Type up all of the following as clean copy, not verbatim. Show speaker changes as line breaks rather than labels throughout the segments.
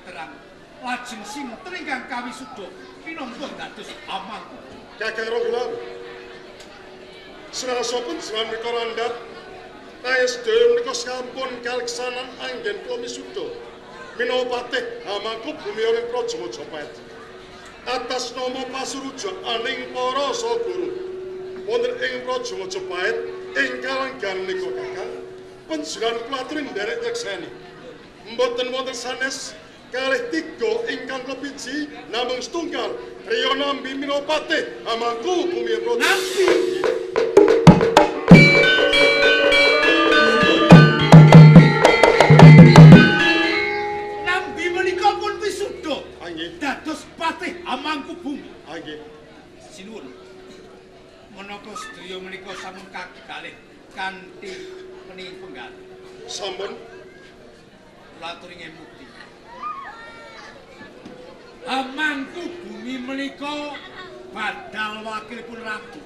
terang. Lajeng sinten ingkang kawisuda pinangka dados Hamangku.
Kakang Ranggawawi. Srasa panjenengan menika randhat kaes dhewe menika sampun kaleksanan anggen kula misuda. Minopatih Hamangku bumi ing Praja Majapahit. Atas nama pasurujuk aning para saguru wonten ing Praja Majapahit ing kalenggan menika kakang panjenengan kula aturi nderek nyekseni. Mboten wonten sanes kalih tiga ingkang kepiji namung setunggal Riyo nambi Minopatih Hamangku bumi ing Praja.
Nambi menika pun wisuda. Dados patih Hamangku bumi.
Nggih.
Sinuwun. Menapa sedaya menika sampun kagalih kanthi menih penggal.
Sampun
Kula aturi ngemuti. Hamangku bumi menika badal wakilipun ratu.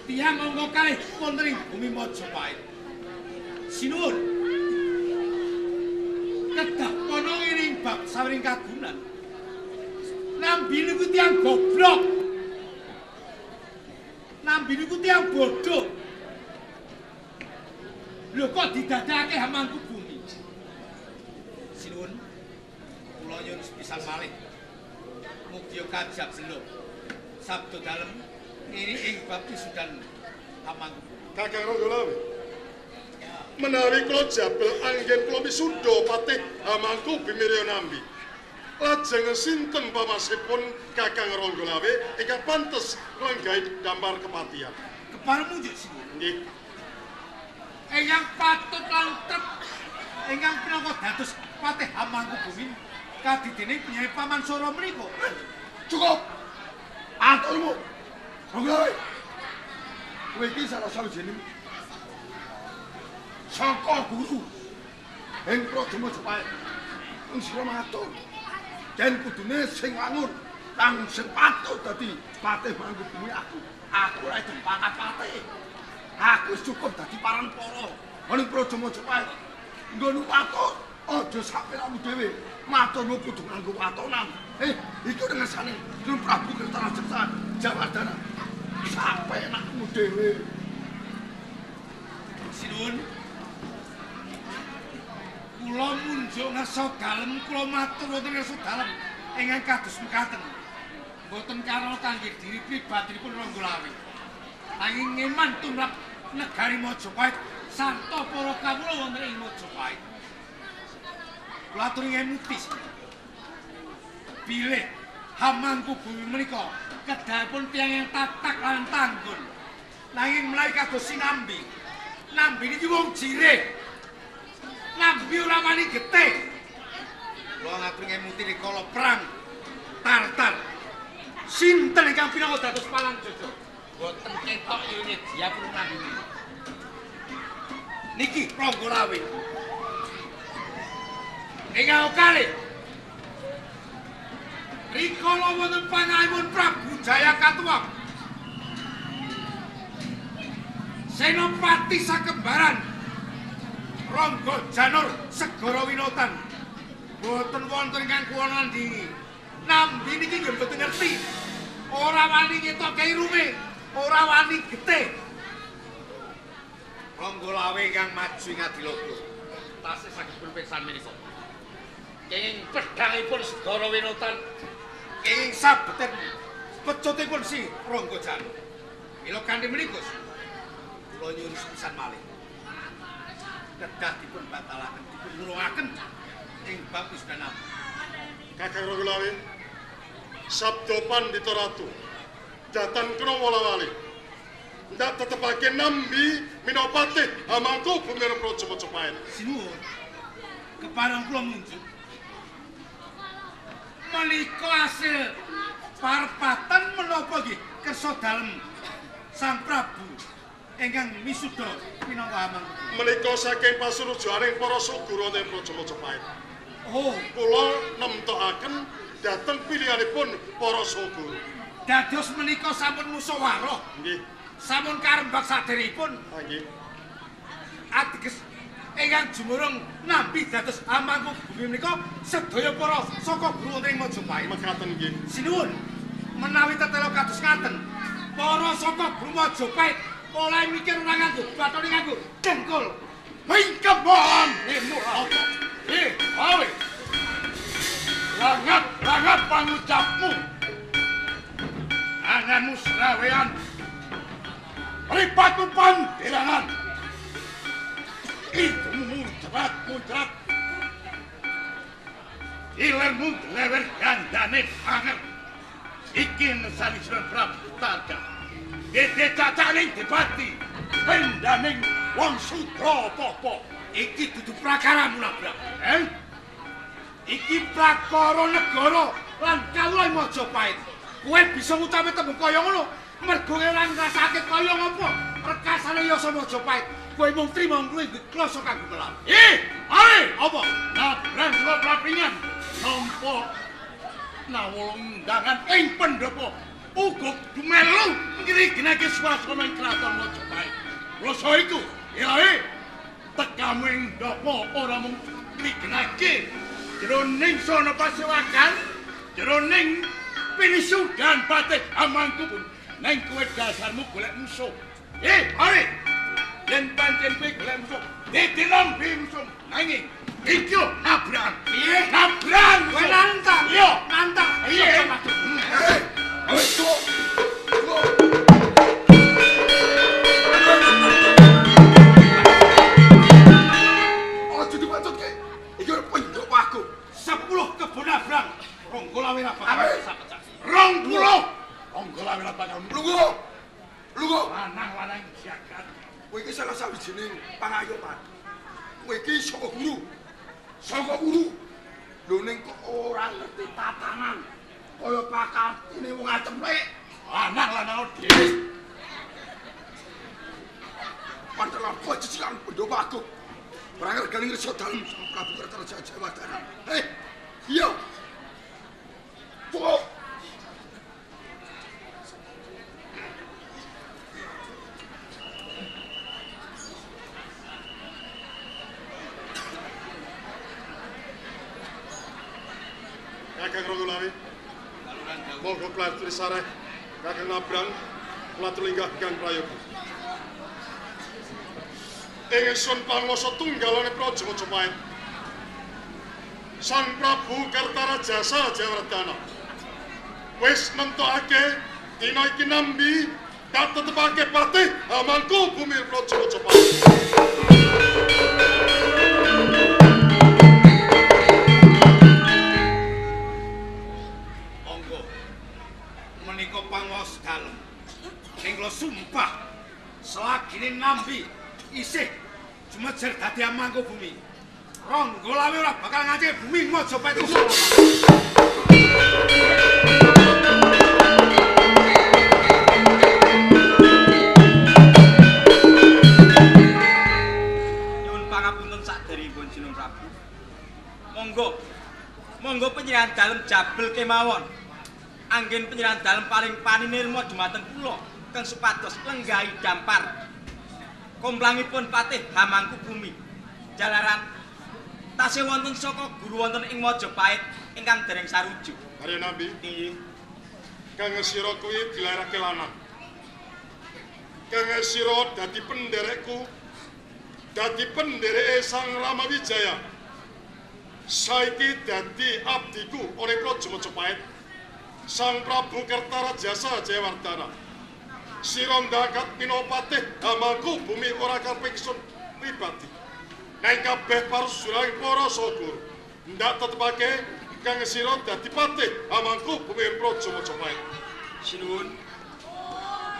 Tiyang angka kalih wonten ing bumi Majapahit. Sinuwun. Kedah kono ing bab sawiring kagunan. Nambi niku tiyang goblok. Nambi niku tiyang bodoh. Lho kok didadakake Hamangku bumi. Sinuwun, kula nyuwun sepisan malih. Mugi kajab seluk. Sabda dalem ini ing bab wisudan Hamangku.
Kakang Ranggawawi. Menawi kula jabel anggen kula wisuda patih Hamangku bumi Riyo nambi. Lajeng sinten pamasipun Kakang Ranggawawi ingkang pantes nganggahi dampar kepatihan?
Keparemu njuk sinuwun.
Nggih.
Ingkang patut lan trep ingkang pinangka dados patih Hamangku bumi kadidene Nyai Paman Sora menika.
Cukup. Aturmu. Ranggawawi. Kowe iki salah sawijining saka guru ing Praja Majapahit. Wong sira matur. Yen kudune sing wangun kang sing patut dadi patih Hamangku bumi aku. Aku ora dipangkat patih. Aku wis cukup dadi paranpara ning Praja Majapahit. Nggonmu patut aja sampe awakmu dhewe maturmu kudu nganggo watonan. Iku dengan sane Gunung Prabu Kertanajaya Jawardhana. Sampe enakmu dhewe.
Sinuwun. Kula munjuk ngarsa dalem, kula matur wonten ngarsa dalem ingkang kados mekaten. Mboten karo kangge diri pribadinipun Ranggawawi. Nanging ngeman tumrap negari Majapahit sarta para kawula wonten ing Majapahit. Kula aturi ngemuti. Bilih Hamangku bumi menika kedahipun tiyang yang tatak lan tanggun. Nanging mlayu kados sinambi. Nambi niki wong jireh. Nambi ora wani getih. Kula ngaturi ngemuti rikala perang Tartar. Sinten ingkang pinangka dados palang jojo? Boten ketok ilune diapun nambi. Niki Ranggawawi. Ingkang kalih rikala wonten pangaipun Prabu Jayakatwang. Senopati sakembaran Rangga Janur Segara Winotan. Boten wonten ingkang kula nandingi. Nambi niki nggih boten ngerti. Ora wani ngetokke irume, ora wani getih. Ranggawawi ingkang maju ing Adiloka. Tasih saged pun menika. Kenging pedhangipun Segara Winotan, kenging sabeten pecutipun si Rangga Janur. Mila kanthi menika kula nyuwun sepisan malih. Kedah dipun batalaken, dipun nurungaken ing bab wisudan.
Kakang Ranggawawi. Sabda Pandhita Ratu. Datan kena wala-wali. Ndak tetepake nambi Minopatih Hamangku bumi Praja Majapahit.
Sinuwun. Kepareng kula munjuk. Menika hasil parpatan menapa nggih kersa dalem Sang Prabu ingkang misuda minangka Hamangku.
Menika saking pasurujaning para sagura ing Praja Majapahit.
Oh,
Kula nemtokaken dhateng pilihanipun para sagura.
dados menika sampun musyawarah.
Nggih.
Sampun karembak saderipun.
Nggih.
Ateges ingkang jumurung nampi dados Hamangku Bumi menika sedaya para saka guru wonten ing Majapahit.
Mekaten nggih.
Sinuwun menawi tetelo kados ngaten, para saka guru Majapahit mulai mikir ora nganggo bathone nganggo dengkul. Mingkemon apa? Awe. Langat pangucapmu. Anganmu serawean. Ripatmu pandelangan. Itu muncrat. Ilermu lewer gandane banget. Iki nesani Sunan Prabu Tarka. Dede cacaning dipati. Pendaning wong sudra apa-apa. Iki dudu prakaramu nabrak. Iki prakara negara lan kawula Majapahit. Kowe bisa ngucapi tembung kaya ngono mergo ora ngrasake kaya apa rekasane Yasa Majapahit. Kowe mung trima kuwi kloso kanggo melar. Ae, apa? Nabran kula prapingan nampa nawulung undangan ing pendopo. Uga dumelu ngriginake swasana ing kraton Majapahit. Rasa iku, ilahe tekamu ing ndopo ora mung ngriginake jroning sono pasewakan, jroning pinisudan Patih Hamangku pun neng kowe dasarmu golek musuh. Are yen pancen kowe golek musuh, dadi nampi musuh nanging iki nabrak. Piye? Nabrak. Kowe nantang. Iya, nantang. Iya. Wis tuwa. Ojo dipacutke. Iki ora pendhok aku. 10 kebon abrang. Ronggola ora bakal sapecah. 20. Ronggola ora bakal Lungguh. Lanang-lanang jagat. Kowe iki salah sawijining pangayoman. Kowe iki saka guru. Lho ning kok ora ngerti tatanan. Kaya pakartine wong acemplek. Lanang-lanang dhewe. Pantelan kowe cicilan pendhok aku. Ora ngergani resa dalem Sang Prabu Kertajaya Jayawardana. Iya. Tuh.
Kakang Rongolawi. Monggo klatur sareh. Kakang Nabrang klatur linggah Kang Prayoga. Ingsun panguwasa tunggalane Praja Majapahit. Sang Prabu Kertajaya Jayawardana wis nentokake dina iki nambi katetepake Patih Hamangku Bumi Praja Majapahit.
Monggo menika panguwas dalem. Ing kula sumpah selagine nambi isih jumejer dadi Hamangku Bumi. Ronggola ora bakal ngacik bumi Majapahit iku.
Nyuwun pangapunten sakderengipun Sinung Prabu. Monggo penyerahan dalem jabel kemawon. Anggen penyerahan dalem paling paninirma dumateng kula kang supados lenggahi dampar komplangipun Patih Hamangku Bumi. Jalaran tasih wonten saka guru wonten ing Majapahit ingkang dereng sarujuk.
Arya Nambi,
Nggih.
Kang sira kuwi dilairake lanang. Kang sira dadi penderekku, dadi pendereke Sang Ramawijaya. Saiki dadi abdiku oleh Praja Majapahit. Sang Prabu Kertajaya Jayawardana. Sira ndakat minopatih Hamangku Bumi ora karepe ingsun pribadi. Nang kabeh parusuraning para sagur ndak tetepake kang sira dadi patih Hamangku Bumi Praja Majapahit.
Sinuwun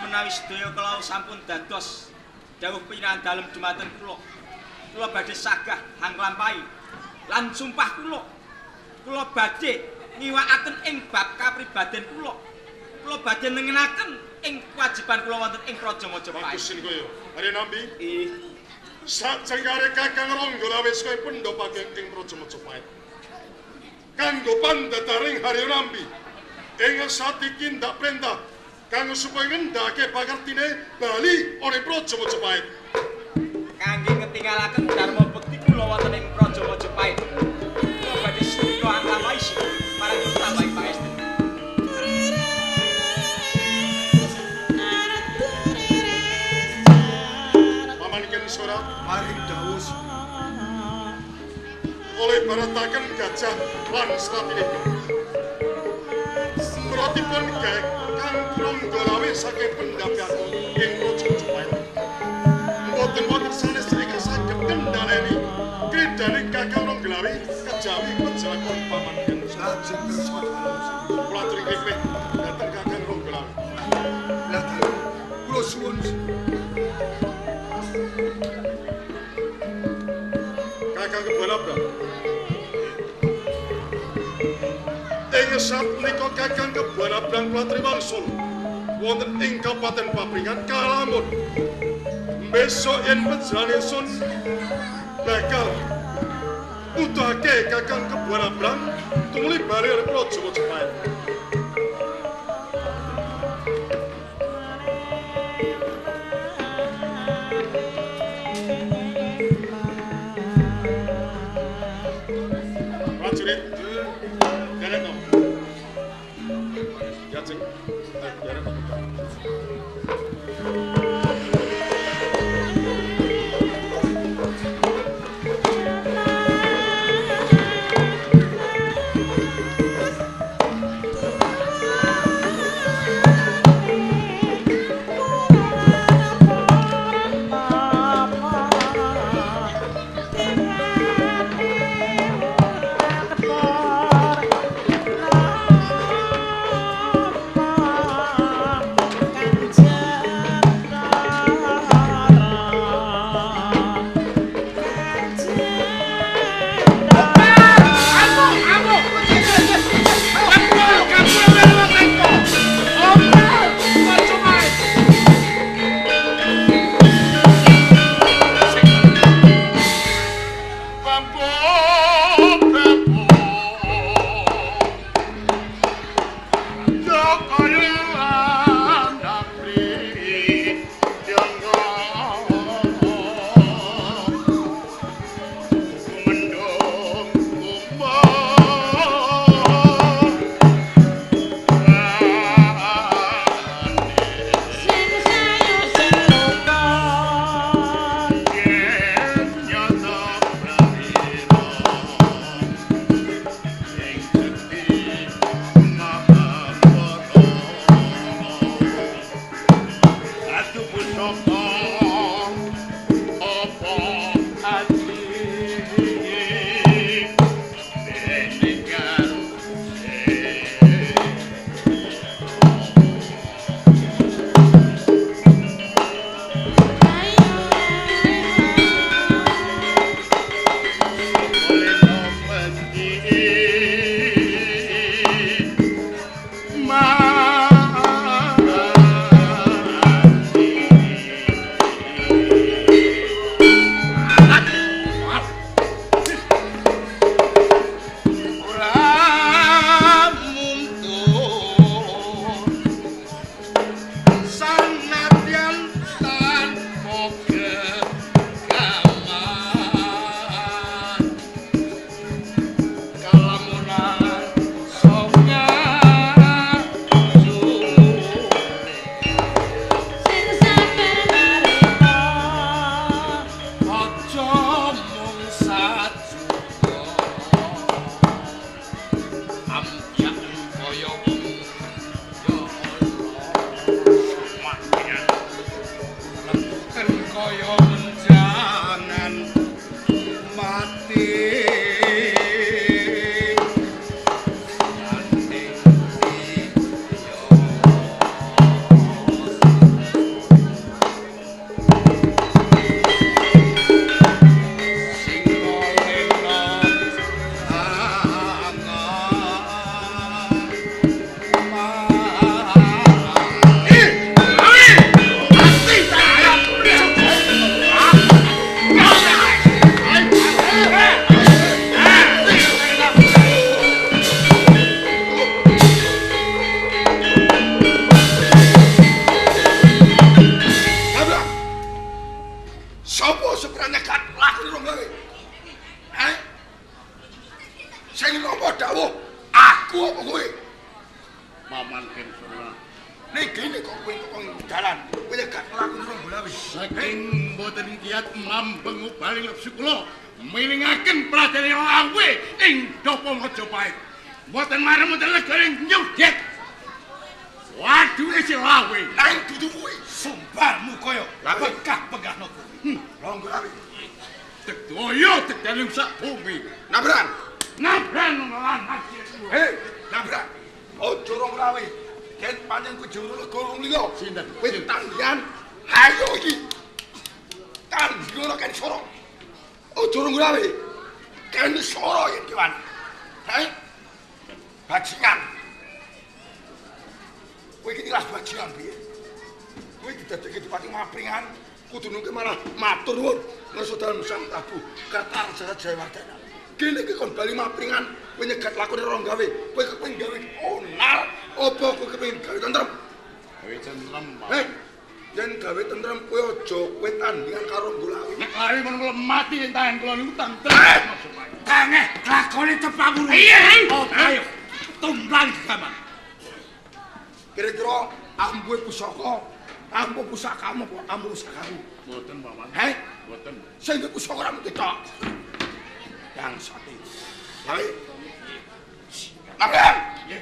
menawi sedaya kula sampun dados dawuh penyerahan dalem dumateng kula badhe sagah hanglampahi lan sumpah kula badhe ngiwakaken ing bab kapribaden kula badhe nengenaken ing kewajiban kula wonten ing Praja Majapahit.
Bagus kaya Arya Nambi.
Nggih.
Sajengare Kakang Ronggola wis kowe pendhopake ing Praja Majapahit. Kanggo pandhataring Arya Nambi. Ing satiki ndak perintah kanggo supaya ngendhake pakartine bali oleh Praja Majapahit.
Kangge ngetingalaken dharma bekti wonten ing Praja Majapahit. Kula badhe setrika angkah waisi marang tambahi paestu.
Paman Ken Sora
Maring dawuh
oleh barataken gajah lan slatinipun. Protipun gawe kang Pronggolawe saking pendhapiaken ing Praja Majapahit. Mboten wonten sanes ingkang saged kendhaleni kridhaning Kakang Pronggolawe kejawi penjelakon Paman Ken Sora.
lajeng kersa dalos.
Kula aturi nggih dhateng Kakang Pronggolawe.
Lah dalu kula suwun
Kakang Kebalabra. Ing sapunika Kakang Kebalabra Klatri Wangsul wonten ing Kabupaten Papringan kalamun besok yen panjenenganipun bakal nuduhake Kakang Kebalabra tumuli bali ing Praja Majapahit. Prajurit, derek no. Jajeng, derek no.
dawuh aku apa kowe?
Paman Ken Sora.
Niki kok kowe kok dalan. Kowe gak nglakoni Ronggolawe.
Saking mboten kiat mampeng ubali nepsu kula milingaken pradene Lawe ing Dapa Majapahit. Mboten marem mboten legane nyuget. Waduh si Lawe.
Nang dudu kowe
Sumbarmu kaya pegah-pegahno kowe.
Ronggolawe.
Tedoyo tedaling sak bumi.
Nabran.
Nabran lan
Hei, nabrak. Ojo Ronggolawe. Ken pancen kowe juru legoro liya.
Sinten?
Kowe tandhian. Ayo iki. Tandhian Ken Sora. Ojo Ronggolawe. Ken Sora yen kiwan. Hei. Bajingan. Kowe iki tilas bajingan piye? Kowe didadekke Dipati Mapringan, kudu nungke malah matur nuwun ngersa dalem Sang Prabu Kertarsana Jayawardana. Kene iki kon bali Mapringan, kowe nyegat lakone Ronggawe. Kowe kepengin gawe onar apa kowe kepengin gawe tentrem?
Gawe tentrem.
Hei, yen gawe tentrem kowe aja kowe tandingan karo Ronggolawe.
Nek lari men kula mati ing tangan kula niku tentrem.
Tangeh lakone tepamuru.
Iya.
Ayo. Tumbang gaman.
Kira-kira ambuhe pusaka, ambu pusakamu apa ambu pusakaku?
Mboten, Paman.
Hei,
Mboten.
sing pusaka ora mung ketok. Yang sate. Hei. Nabrak.
Nggih.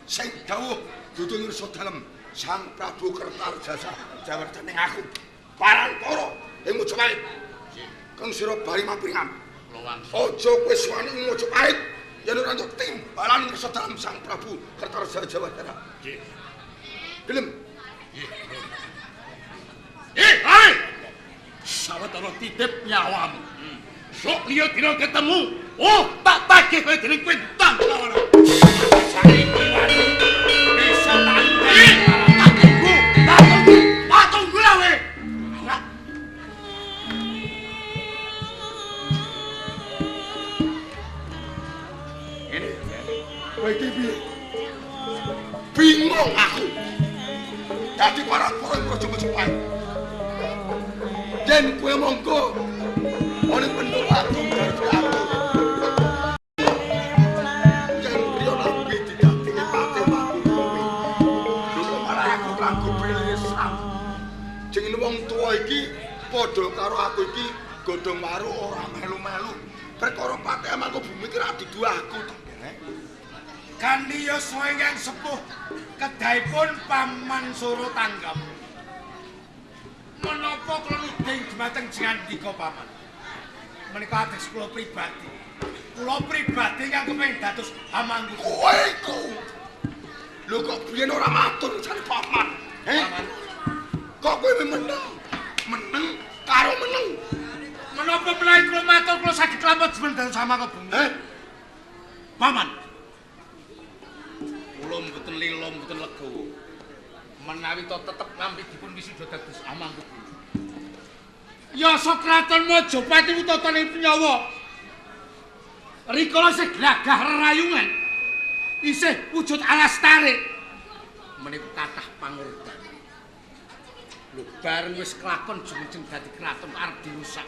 Sing dawuh dudu ngersa dalem Sang Prabu Kertarsana Jayawardana ing aku. Parantara ing Majapahit. Kang sira bali Mapringan.
Lowang.
Aja kowe suwani ing Majapahit. Yen ora entuk timbalan ngersa dalem Sang Prabu Kertarsana Jayawardana.
Nggih.
Gelem?
Hai! Sawetara titip nyawamu. Sok liya dina ketemu. Oh, tak tagih kowe dening kowe tang lawan.
Saiki wani bisa tangkep takku. Patung Lawe.
Ini. Kowe iki piye? Bingung aku. Dadi para-para Praja Majapahit. Yen kowe monggo ana bener aku dari aku. Yen riyo nabi didapingi pate mati kowe. Lha malah aku kanggo pilihan. Jenenge wong tuwa iki padha karo aku iki godhong waru ora melu-melu. Perkara pate mangko bumi ki ra dudu aku to.
Kandiya ingkang sepuh kedahipun Paman Sora tanggap. Menapa kula nuding dhumateng jengandika Paman? Menika ateges kula pribadi. Kula pribadi kang kepengin dados amangku.
Kowe iku. Lho kok biyen ora matur jane Paman?
Paman.
Kok kowe meneng? Meneng karo meneng.
Menapa menawi kula matur kula saged lampah jemen dados amangka bumi? Paman. Kula mboten lila mboten legawa. Menawi to tetep nampi dipun wisuda dados amangku. Ya Kraton Majapahit iku tataning nyawa. Rikala sing glagah rerayungan isih wujud alastare. Menika kathah pangurban. Lho bareng wis kelakon jumujeng dadi kraton arep dirusak.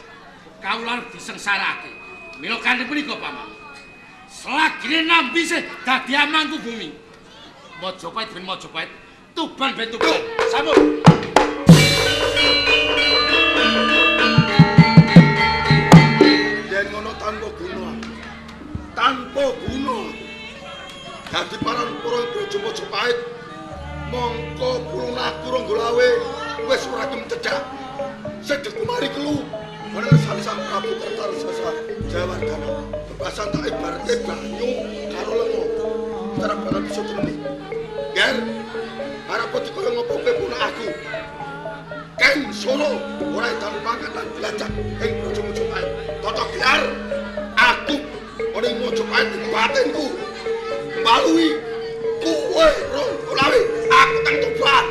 Kawula arep disengsarake. Mila kanthi punika Paman. Selagine nambi sih dadi amangku bumi. Majapahit ben Majapahit, Tuban ben Tuban. Sampun.
Yen ngono tanpa guna. Tanpa guna. Dadi para Praja Majapahit mongko pulunaku Ronggolawe wis ora gelem cedhak. Sedhek kumari kelu. Ana sali Sang Prabu Kertarsana Jayawardana. Bebasan tak ibarate banyu karo lengo. Cara bakal bisa tulungi. Ger, harap pati kaya ngopo kowe punak aku. Ken Sora ora dalu pangkatan belajar ing Praja Majapahit. Tata gelar aku ora Majapahit ing batinku. Mbalui kowe Ronggolawe aku tang Tuban.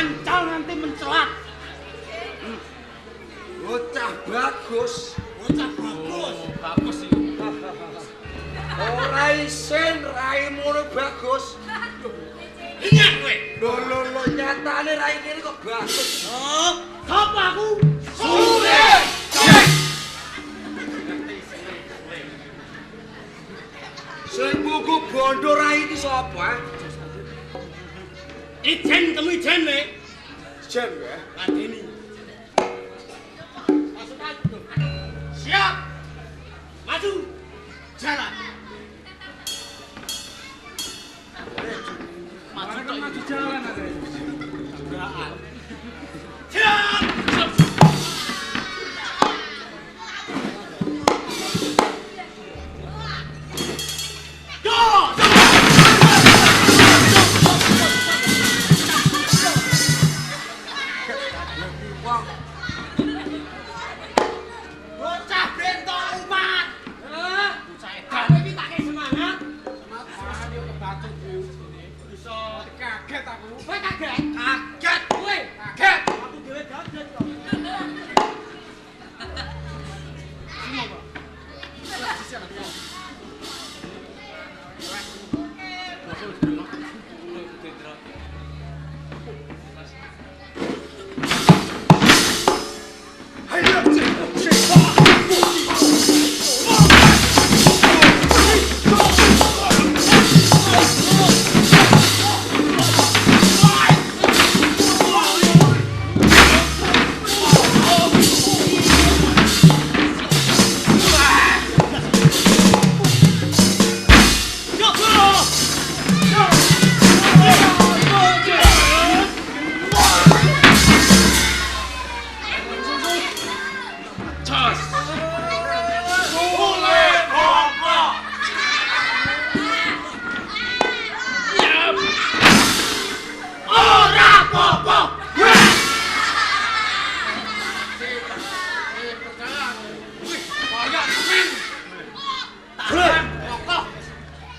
mancal nganti mencelat.
Bocah bagus.
Bocah bagus.
Bagus iki.
Ora isin raimu bagus.
Ingat kowe.
Lho nyatane raine iki kok bagus.
Oh, sapa aku?
Sule. Sing buku bondo rai iki sapa?
Ijen temu ijen le.
Jen ya.
Ladeni. Pasukan. Siap. Maju. Jalan. Maju jalan ada. Siap. Bocah bentok umat. Bocah edan iki tak kei semangat. Semangat yo kebacut kuwi. Bisa kaget aku. Kowe kaget? Kaget kowe. Kaget. Aku dhewe kaget kok. Sino kok?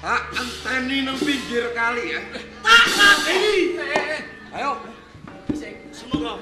Anteni nang pinggir kali ya.
Tak ladeni.
Ayo.
Semoga.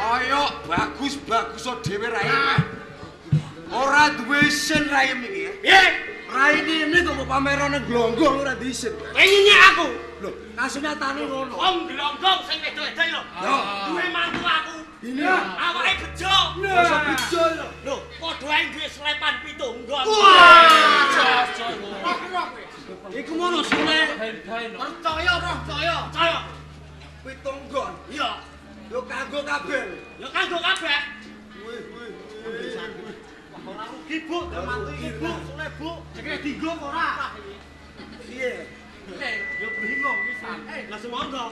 Ayo bagus dhewe raine. Ora duwe isin raine iki ya.
Piye?
Raine ini kok mau pamerane glonggong ora diisin.
Pengen nyek aku.
Lho, kasunatane ngono.
Wong glonggong sing wedok-wedok lho.
Yo.
Duwe mantu aku.
Ini
Awake bejo.
masa bejo lho.
Lho, padha ae duwe slepan pitunggon.
Iku mono sule.
Percaya ora percaya? Percaya.
Pitunggon.
Iya.
Yo kanggo kabel.
Ya kanggo kabeh.
Wih.
Ora rugi, Bu. Mantu ibu, sule, Bu. Cekek dinggo ora?
Piye?
Yo bingung pisan. Lah semonggo.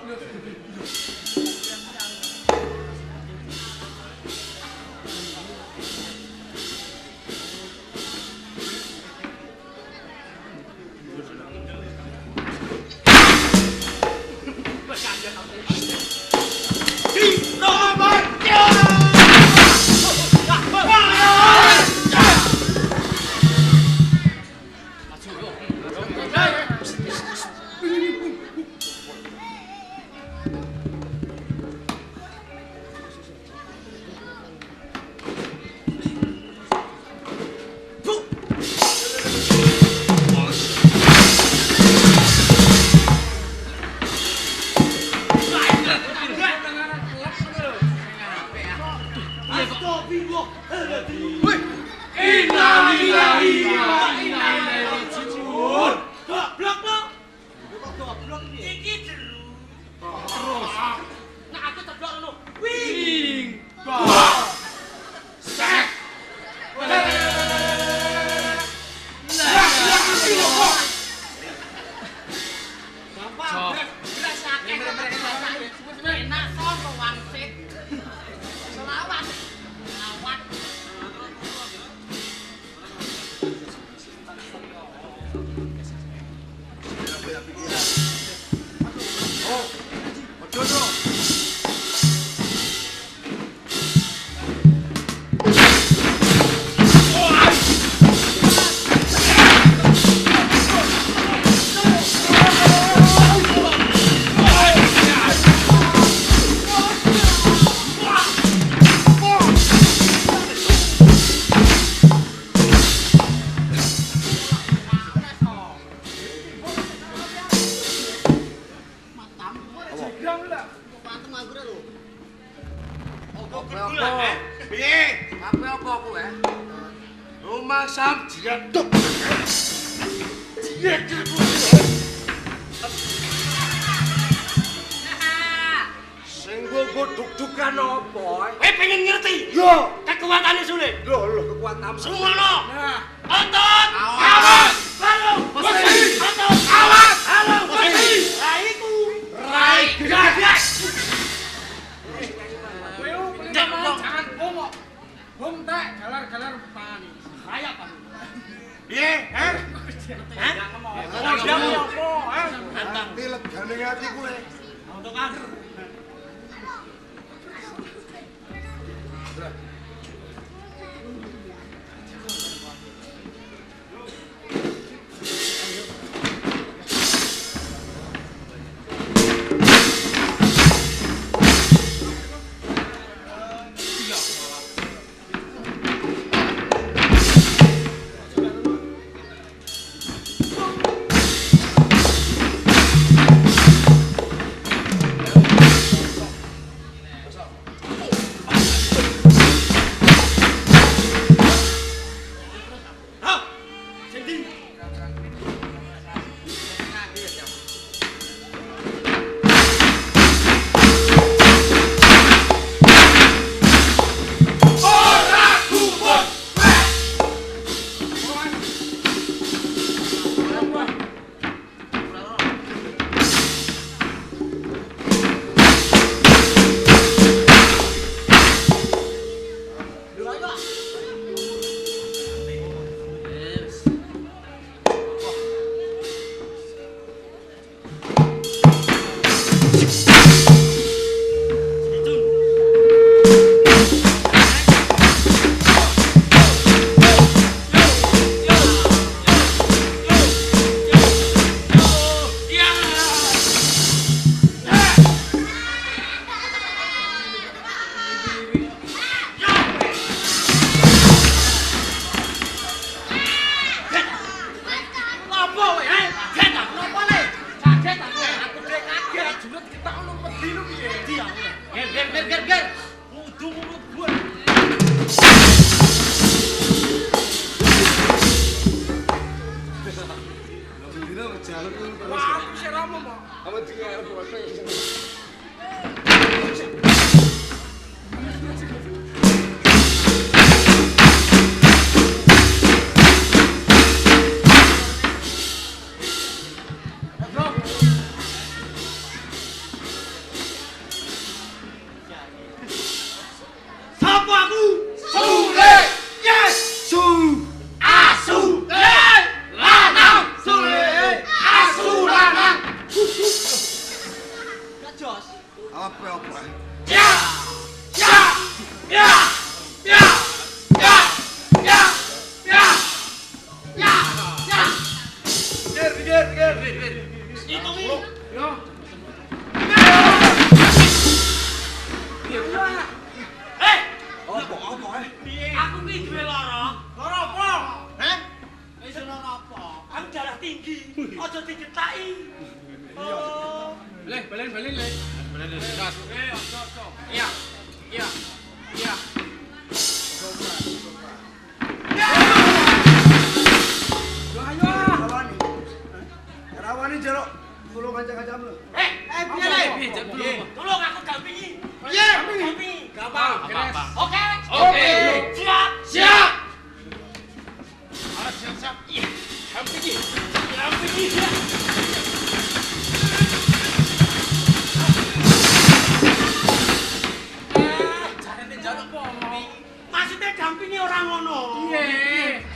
Maksudnya dampingi orang ngono.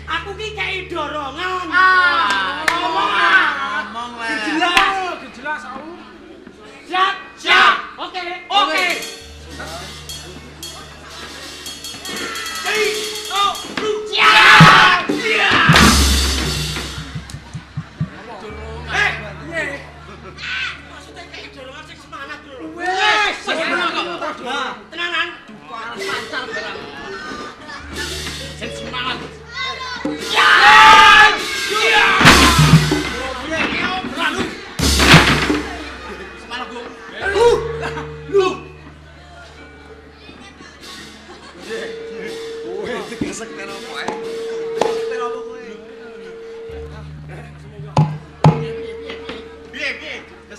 Aku ki kei dorongan.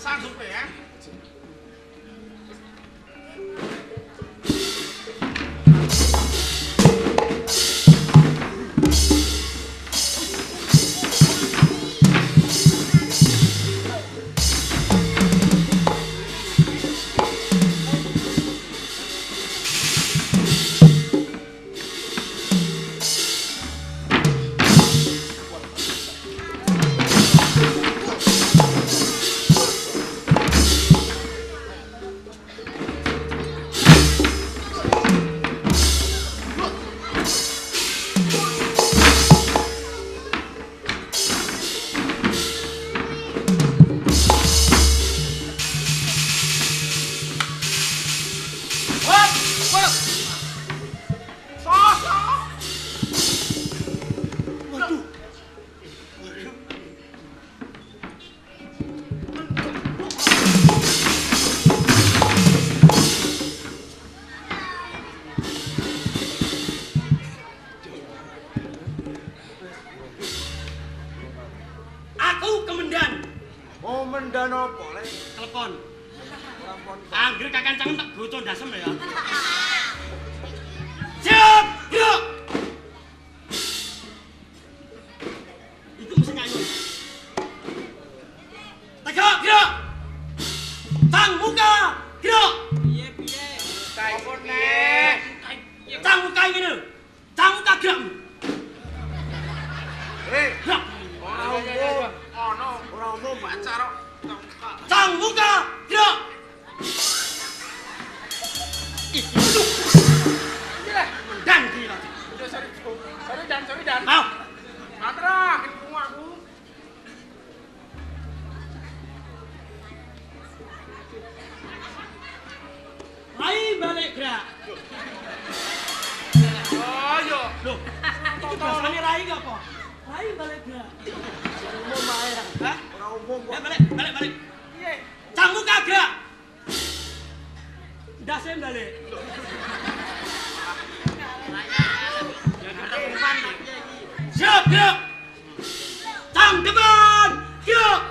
sanggup ya.
Komandan apa le?
Telepon. Anggere kakancangan tak goco ndasem ya. Siap, gerak. Itu mesti ngayu. Tegak, gerak. Tang muka, gerak.
Piye piye? Apa nek?
Tang muka ngene. Tang muka gerak. Gerak.
Ora umum baca kok.
Tang muka, gerak. Dan gila.
Sorry dan.
Ayo.
Matra, ketemu aku.
Rai balik gerak.
Oh yo.
Loh, itu bahasanya Rai gak apa? Rai balik gerak.
Umum ae.
Hah?
Ora umum kok.
Balik.
Piye?
Cang muka gerak. Dasem balik. Siap, gerak. Cang depan, gerak.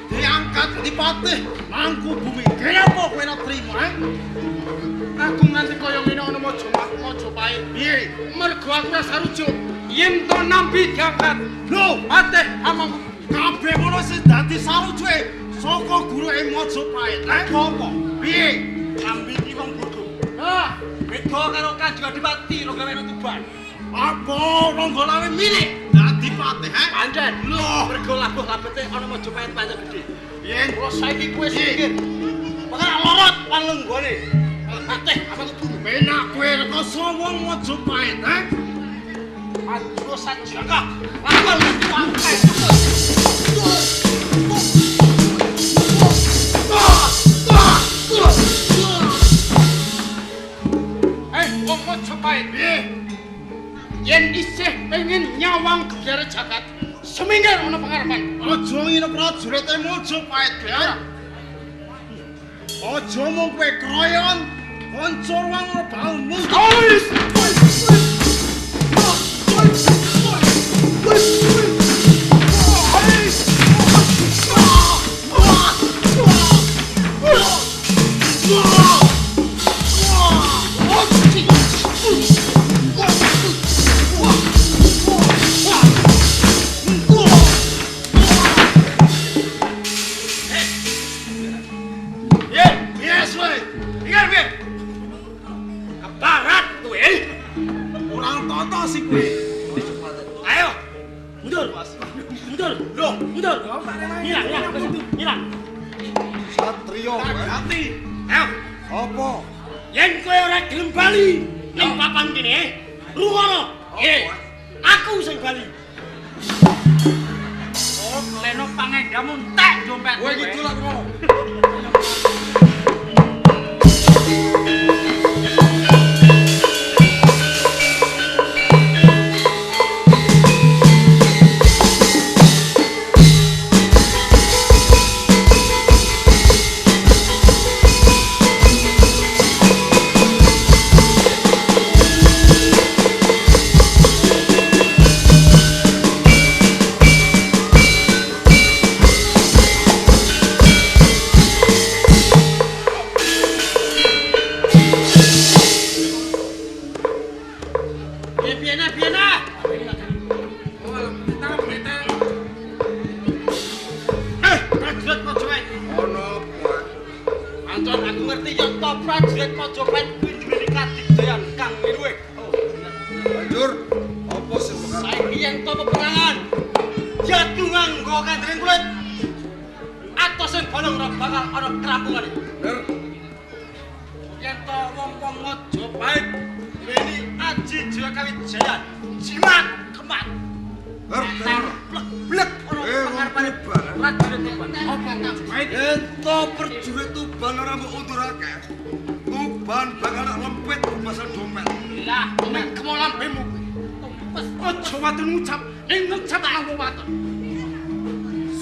Diangkat di patih mangku bumi. Kenapa kowe ora trimo, Aku nganti kaya ngene ana Majapahit. Piye? Mergo aku ora sarujuk. Yen to nambi diangkat. Lho, patih amangku kabeh ngono sing dadi sarujuke saka guruke Majapahit. Apa? Piye? Nambi iki wong bodho. Ah, beda karo Kanjeng Adipati Ronggawe Tuban. Apa Ronggolawe milik dadi patih, Pancen. Lho, mergo labuh-labete ana Majapahit pancen gedhe. Yen kula saiki kowe sikir. Bakal lorot panlenggone. Patih apa kudu penak kowe rekoso wong Majapahit, Maju sajaga. Lakon pakai. Wong Majapahit yen isih pengen nyawang gegere jagat seminggar ana pangarepan. Aja ngene prajurit Majapahit, Aja mung kowe kroyon koncor wong rebahmu.
toto sih kowe.
Ayo. Mundur. Mundur. Loh, mundur. Hilang.
Satrio,
Hati. Ayo.
apa?
Yen kowe ora gelem bali ning papan kene, rungono. Aku sing bali. Oh, leno pangendamu entek dompet.
Kowe gitu lah ngono.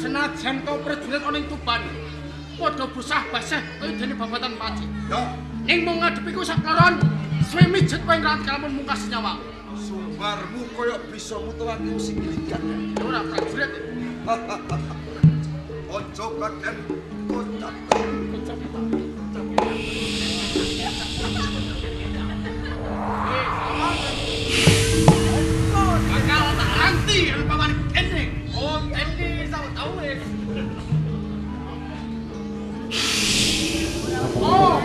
Senajan kau prajurit ana ing Tuban, padha bosah basah kaya dene babatan paci. Ning mung ngadepiku sakloron, suwe mijet kowe nganti kalamun mungkas nyawa.
Sumbarmu kaya bisa mutuake sing ngilikan.
Ora prajurit.
Ojo kaken kocap.
Bakal tak anti paman kene. Oh, ini tahu wis. Oh.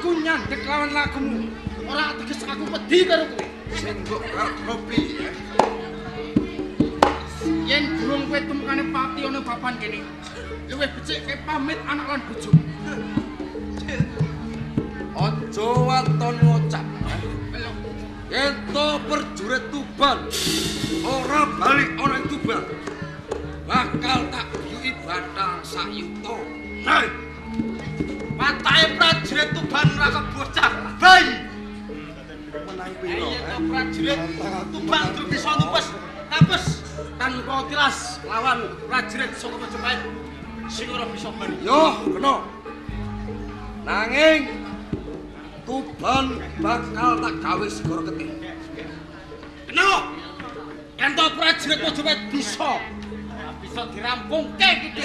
Aku nyandek lawan lakumu. Ora ateges aku wedi karo kowe.
Sing kok karo piye?
Yen durung kowe tumekane pati ana papan kene. Luwih becik kowe pamit anak lan bojo.
Aja waton ngocap. Yen to perjurit Tuban ora balik ana ing Tuban. Bakal tak biyuki bathang sayuta.
Hei. Patahe prajurit Tuban ora kebocah. Bayi.
Menang piro?
Yen to prajurit Tuban durung bisa numpes. Tapes tanpa tilas lawan prajurit saka Majapahit sing ora bisa bali.
Yo, kena. Nanging Tuban bakal tak gawe segara getih.
Kena. Yen to prajurit Majapahit bisa dirampungke iki.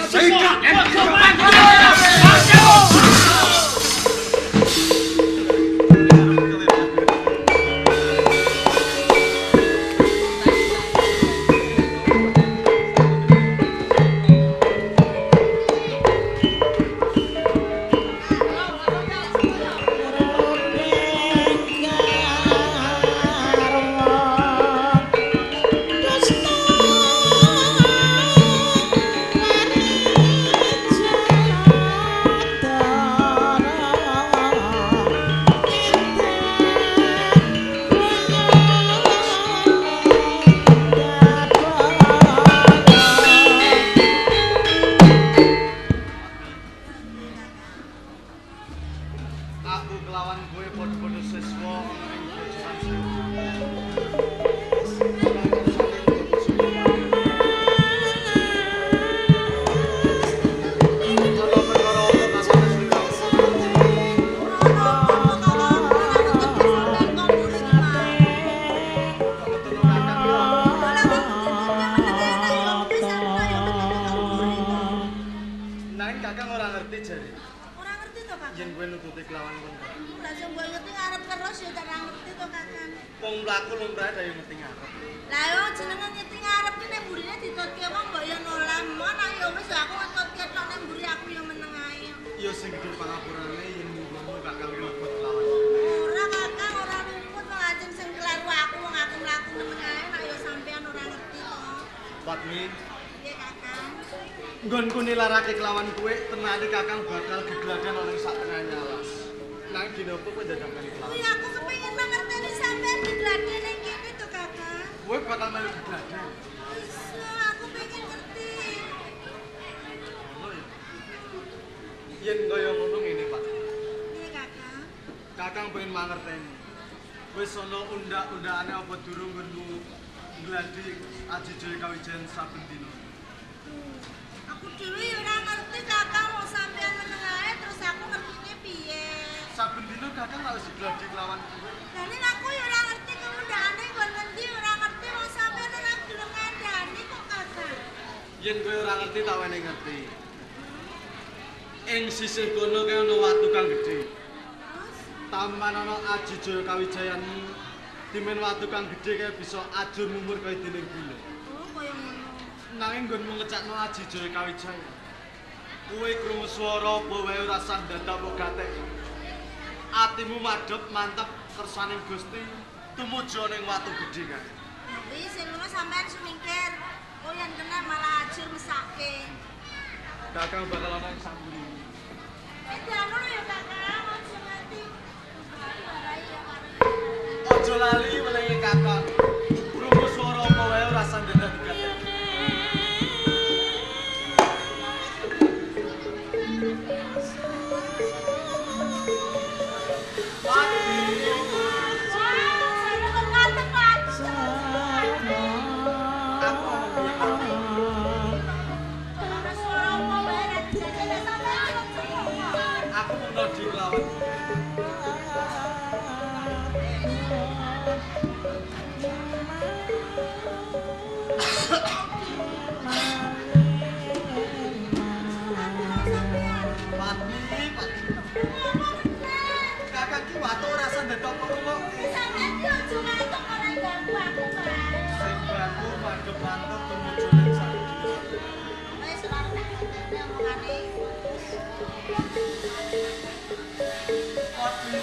Nggonku nilarake kelawan kowe tenane Kakang bakal geglagan oleh sak tengah nyawas. Nang dina apa kowe dadakane kelawan?
Kuwi aku kepengin mangerteni sampean geglagan ning kene to, Kakang.
Kowe bakal melu geglagan.
Iso, aku pengen ngerti.
Ngono ya. Yen kaya ngono ngene, Pak.
Piye, Kakang?
Kakang pengen mangerteni. Wis ana undak-undakane apa durung nggonmu ngladi Aji Jaya Kawijayan saben dina?
Aku dhewe ya ora ngerti, Kakang, mau sampean meneng ae terus aku ngertine piye.
Saben dina Kakang harus digladi kelawan kowe.
Lah nek aku ya ora ngerti keundakane nggon ngendi, ora ngerti wong sampean ora gelem ngandani kok, Kakang.
Yen kowe ora ngerti tak wene ngerti. Ing sisih kono kae ana watu kang gedhe.
Terus
Taman ana Aji Jaya Kawijayan. Dimen watu kang gedhe kae bisa ajur mumur kaya dening bulan.
oh kaya ngono.
Nanging nggonmu ngecakno Aji Jaya Kawijayan. Kowe krungu swara apa wae ora sah dadak kok gatek. Atimu madhep mantep kersaning Gusti tumuju ning watu gedhe kae.
Tapi sing ngono sampean sumingkir. Oh yen kena malah ajur mesake.
Kakang bakal ana ing samburi.
Iki anu ya, Kakang, aja nganti. Warai ya karo.
Aja lali welengi Kakang. Krungu swara apa wae ora sah dadak gatek. Aku mau di lawan. Kakak ki watu rasa ndedok kok. Sing bantu madhep mantep tumuju ning sandi. Pati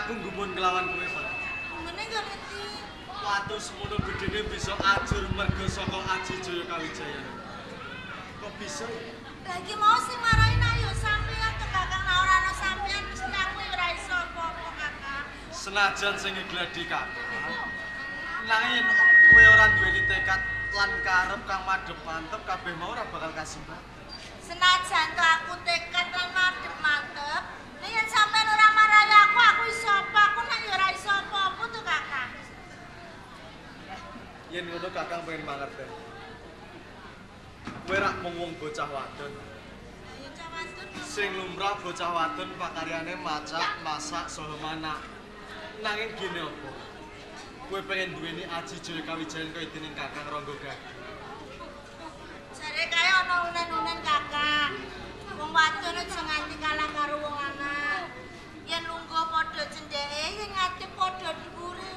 aku nggumun kelawan kowe, Pak.
Ngene yo ngerti.
Watu semono gedene bisa ajur merga saka Aji Jaya Kawijaya. Kok bisa?
Lah iki mau sing marahin ayo sampeyan to Kakang, nek ora ana sampeyan mesti aku ora iso apa-apa, Kakang.
Senajan sing gladi Kakang. Nanging kowe ora duweni tekad lan karep kang madhep mantep kabeh mau ora bakal kasimbat.
Senajan to aku tekad lan madhep mantep, nek yen sampeyan ora marahi aku iso apa? Aku nek yo ora iso apa-apa to Kakang.
Yen ngono Kakang pengen mangerten. Kowe rak mung wong bocah wadon.
Ayo cawadon.
Sing lumrah bocah wadon pakaryane macak, masak, saha manak. Nanging gene apa? Kowe pengen duweni Aji Jaya Kawijayan kaya dening Kakang Rangga Gage.
Jare kaya ana unen-unen Kakang. Wong wadon aja nganti kalah karo wong lanang. Yen lungguh padha cendheke, yen ngadep padha dhuwure.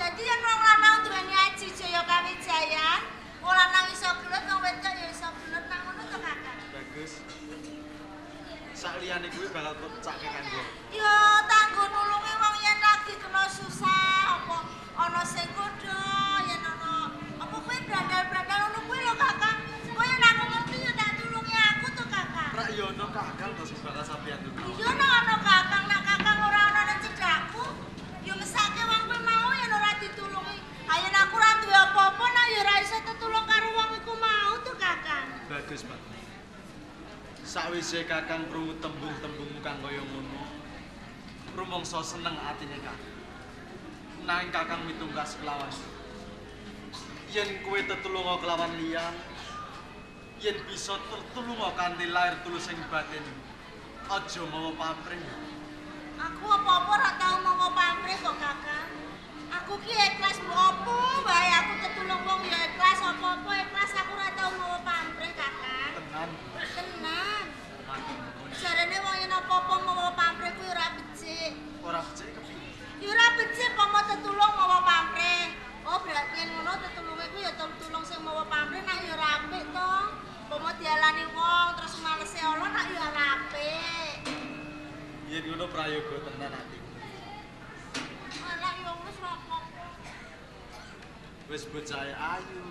Dadi yen wong lanang duweni Aji Jaya Kawijayan, wong lanang iso gelut, wong wedok ya iso gelut, nang ngono to Kakang.
Bagus. Sakliyane kuwi bakal pecake kanggo.
Yo tanggo nulungi wong yen lagi kena susah apa ana sing godho yen ana apa kowe brandal-brandal ngono kuwi lho Kakang. Kowe yen aku ngerti yo tak tulungi aku to Kakang.
Rak yo ono Kakang to sing bakal sampeyan tulungi.
Iya nek ana Kakang, nek Kakang ora ana nang cedhakku, yo mesake wong kuwi mau yen ora ditulungi. Ayen aku ora duwe apa-apa nek yo ora iso tetulung karo wong iku mau to Kakang.
Bagus, Pak. Sakwise Kakang krungu tembung-tembungmu kang kaya ngono, rumangsa seneng atine Kakang. Nanging Kakang mitungkas kelawan. Yen kowe tetulunga kelawan liyan, yen bisa tetulunga kanthi lair tulus ing batin, aja mawa pamrih.
Aku apa-apa ora tau mawa pamrih kok Kakang. Aku ki ikhlas apa wae aku tetulung wong ya ikhlas apa-apa ikhlas aku ora tau mawa pamrih Kakang.
Tenan.
Tenan.
Matur nuwun.
Jarene wong yen apa-apa mawa pamrih kuwi ora becik.
Ora becik kepiye?
Ya ora becik pomo tetulung mawa pamrih. Oh berarti yen ngono tetulunge kuwi ya tetulung sing mawa pamrih nek ya ora apik to. Pomo dialani wong terus malese ala nek ya ora apik.
Yen ngono prayoga tenan atiku.
Alah yo wis ora apa-apa.
Wis bocah ayu,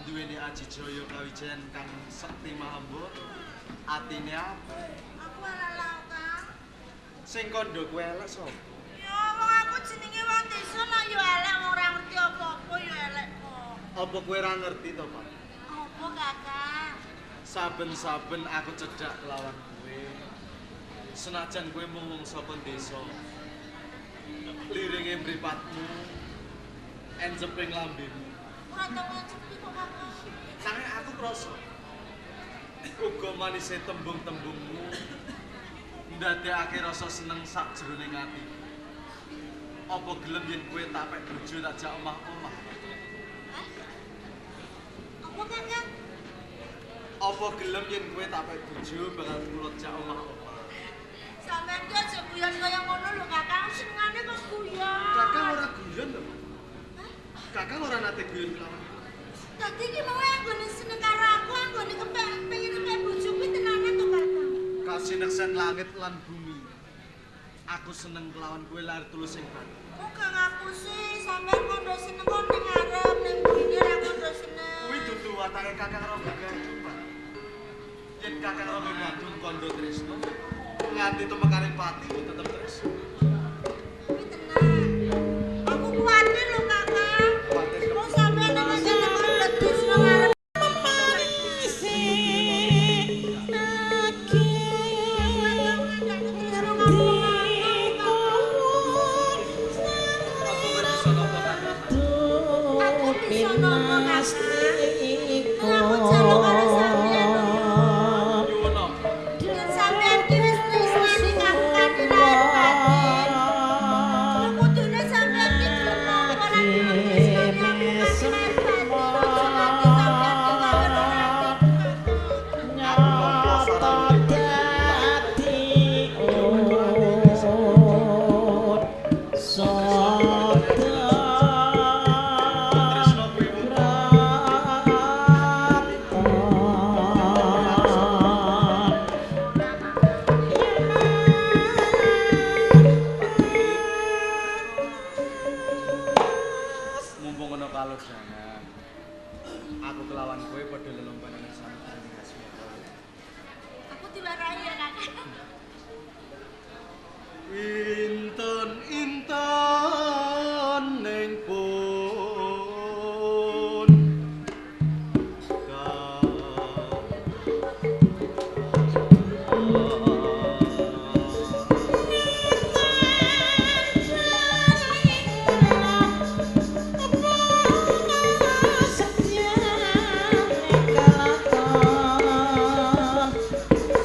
duweni Aji Jaya Kawijayan kang sekti mahambara, atine apik.
Aku ala Kang.
Sing kandha kowe elek sapa?
Ya wong aku jenenge wong desa nek yo elek wong ora ngerti apa-apa yo elek kok.
Apa kowe ora ngerti to, Pak?
Apa Kakang?
Saben-saben aku cedhak kelawan kowe. Senajan kowe mung wong saka desa. Liringe mripatmu, enceping lambemu.
Ora tau ngecepi kok Kakang.
Nanging aku krasa uga manise tembung-tembungmu ndadekake rasa seneng sakjroning ati. Apa gelem yen kowe tak pek bojo tak jak omah-omah?
Apa Kakang?
Apa gelem yen kowe tak pek bojo bakal kula jak omah-omah?
Sampeyan ki aja guyon kaya ngono lho Kakang, senengane kok guyon.
Kakang ora guyon to, Pak? Kakang ora nate guyon kelawan.
Dadi ki mau anggone seneng karo aku, anggone pengen kepek bojo kuwi tenanan to Kakang.
Kasineksen langit lan bumi. Aku seneng kelawan kowe lair tulus ing batin.
Kok gak ngaku sih, sampeyan kondo seneng kok ning ngarep ning bumi ra kondo seneng.
Kuwi dudu watake Kakang Rangga Gage, Pak. Yen Kakang Rangga Gage kandha tresno, nganti tumekaring pati tetep tresno.
Kuwi tenan. Aku kuwatir lho Kakang. Kok sampeyan nang jeneng kondo tresno ngarep
Nyuwun apa?
sampeyan ki wis tresnani Kakang kanthi lahir batin.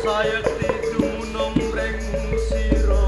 sayekti dumunung ring sira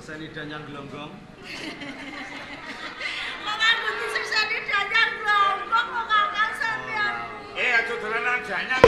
sekseni danyang glonggong.
Mangan sekseni danyang glonggong kok kakang sampean.
Aja dolanan danyang